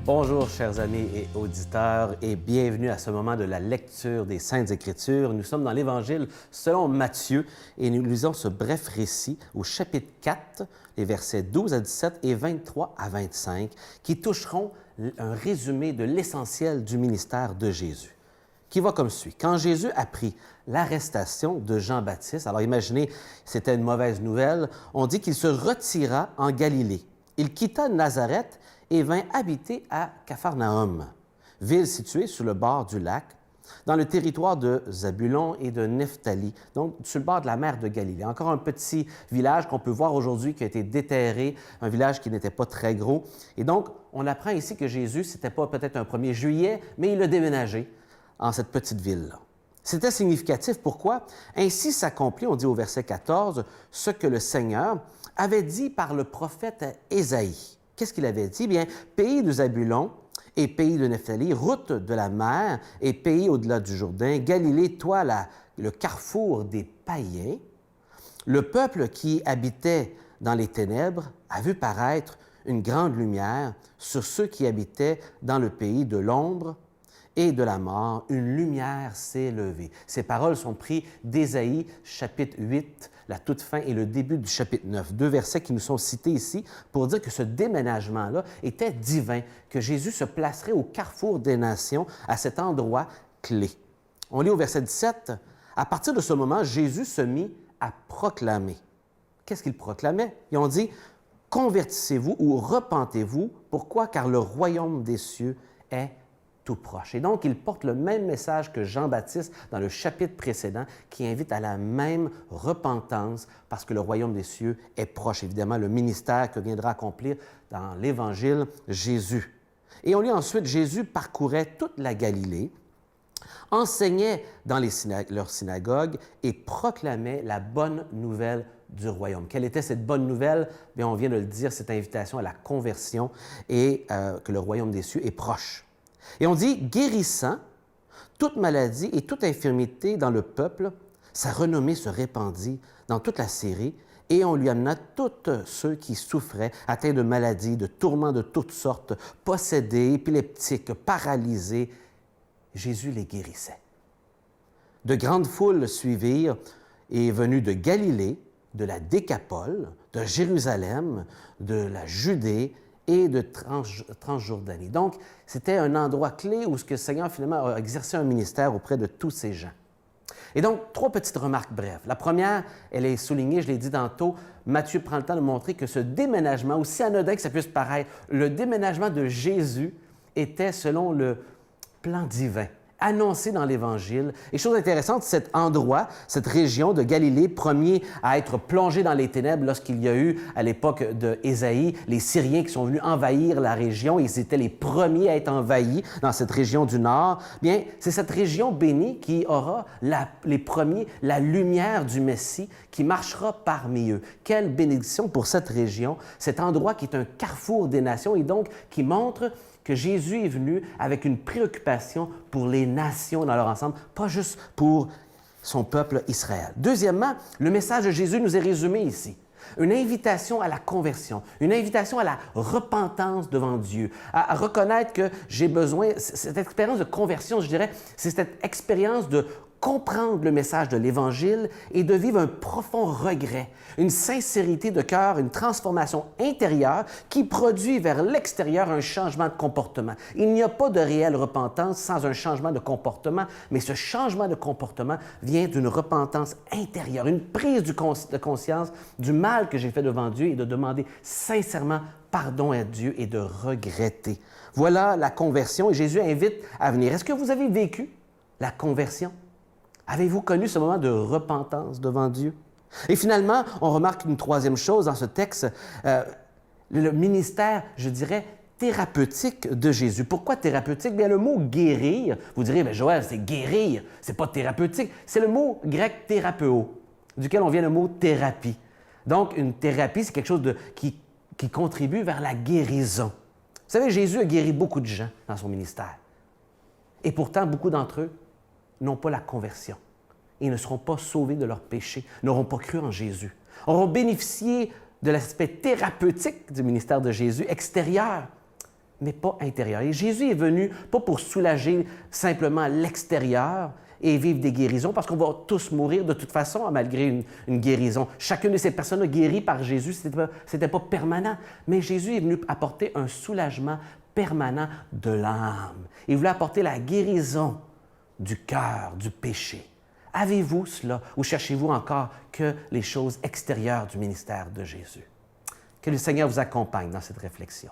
Bonjour, chers amis et auditeurs, et bienvenue à ce moment de la lecture des Saintes Écritures. Nous sommes dans l'Évangile selon Matthieu et nous lisons ce bref récit au chapitre 4, les versets 12 à 17 et 23 à 25, qui toucheront un résumé de l'essentiel du ministère de Jésus, qui va comme suit. Quand Jésus apprit l'arrestation de Jean-Baptiste, alors imaginez, c'était une mauvaise nouvelle, on dit qu'il se retira en Galilée. Il quitta Nazareth et vint habiter à Capharnaüm, ville située sur le bord du lac, dans le territoire de Zabulon et de Nephtali, donc sur le bord de la mer de Galilée. Encore un petit village qu'on peut voir aujourd'hui qui a été déterré, un village qui n'était pas très gros. Et donc, on apprend ici que Jésus, c'était pas peut-être un 1er juillet, mais il a déménagé en cette petite ville-là. C'était significatif. Pourquoi? Ainsi s'accomplit, on dit au verset 14, ce que le Seigneur avait dit par le prophète Ésaïe. Qu'est-ce qu'il avait dit? Bien, pays de Zabulon et pays de Nephtali, route de la mer et pays au-delà du Jourdain, Galilée, toi, le carrefour des païens, le peuple qui habitait dans les ténèbres a vu paraître une grande lumière sur ceux qui habitaient dans le pays de l'ombre et de la mort, une lumière s'est levée. Ces paroles sont prises d'Ésaïe, chapitre 8, la toute fin et le début du chapitre 9. Deux versets qui nous sont cités ici pour dire que ce déménagement-là était divin, que Jésus se placerait au carrefour des nations, à cet endroit clé. On lit au verset 17, « À partir de ce moment, Jésus se mit à proclamer. » Qu'est-ce qu'il proclamait? Ils ont dit, « Convertissez-vous ou repentez-vous. Pourquoi? Car le royaume des cieux est tout proche. » Et donc, il porte le même message que Jean-Baptiste dans le chapitre précédent qui invite à la même repentance parce que le royaume des cieux est proche. Évidemment, le ministère que viendra accomplir dans l'Évangile Jésus. Et on lit ensuite, Jésus parcourait toute la Galilée, enseignait dans leurs synagogues et proclamait la bonne nouvelle du royaume. Quelle était cette bonne nouvelle? Bien, on vient de le dire, cette invitation à la conversion et que le royaume des cieux est proche. Et on dit, guérissant toute maladie et toute infirmité dans le peuple, sa renommée se répandit dans toute la Syrie et on lui amena tous ceux qui souffraient, atteints de maladies, de tourments de toutes sortes, possédés, épileptiques, paralysés. Jésus les guérissait. De grandes foules le suivirent et venus de Galilée, de la Décapole, de Jérusalem, de la Judée et de Transjordanie. Donc, c'était un endroit clé où le Seigneur, finalement, a exercé un ministère auprès de tous ces gens. Et donc, trois petites remarques brèves. La première, elle est soulignée, je l'ai dit tantôt, Matthieu prend le temps de montrer que ce déménagement, aussi anodin que ça puisse paraître, le déménagement de Jésus était selon le plan divin, annoncé dans l'Évangile. Et chose intéressante, cet endroit, cette région de Galilée, premier à être plongé dans les ténèbres lorsqu'il y a eu, à l'époque d'Ésaïe, les Syriens qui sont venus envahir la région. Ils étaient les premiers à être envahis dans cette région du Nord. Bien, c'est cette région bénie qui aura les premiers, la lumière du Messie qui marchera parmi eux. Quelle bénédiction pour cette région, cet endroit qui est un carrefour des nations et donc qui montre que Jésus est venu avec une préoccupation pour les nations dans leur ensemble, pas juste pour son peuple Israël. Deuxièmement, le message de Jésus nous est résumé ici. Une invitation à la conversion, une invitation à la repentance devant Dieu, à reconnaître que j'ai besoin, cette expérience de conversion, je dirais, c'est cette expérience de comprendre le message de l'Évangile et de vivre un profond regret, une sincérité de cœur, une transformation intérieure qui produit vers l'extérieur un changement de comportement. Il n'y a pas de réelle repentance sans un changement de comportement, mais ce changement de comportement vient d'une repentance intérieure, une prise de conscience du mal que j'ai fait devant Dieu et de demander sincèrement pardon à Dieu et de regretter. Voilà la conversion et Jésus invite à venir. Est-ce que vous avez vécu la conversion? Avez-vous connu ce moment de repentance devant Dieu? Et finalement, on remarque une troisième chose dans ce texte, le ministère, je dirais, thérapeutique de Jésus. Pourquoi thérapeutique? Bien, le mot « guérir », vous direz, bien, Joël, c'est « guérir », c'est pas thérapeutique. C'est le mot grec « thérapeo », duquel on vient le mot « thérapie ». Donc, une thérapie, c'est quelque chose qui contribue vers la guérison. Vous savez, Jésus a guéri beaucoup de gens dans son ministère. Et pourtant, beaucoup d'entre eux n'ont pas la conversion. Ils ne seront pas sauvés de leurs péchés, n'auront pas cru en Jésus, auront bénéficié de l'aspect thérapeutique du ministère de Jésus extérieur, mais pas intérieure. Et Jésus est venu pas pour soulager simplement l'extérieur et vivre des guérisons, parce qu'on va tous mourir de toute façon, malgré une guérison. Chacune de ces personnes guéries par Jésus, ce n'était pas permanent, mais Jésus est venu apporter un soulagement permanent de l'âme. Il voulait apporter la guérison du cœur, du péché. Avez-vous cela ou cherchez-vous encore que les choses extérieures du ministère de Jésus? Que le Seigneur vous accompagne dans cette réflexion.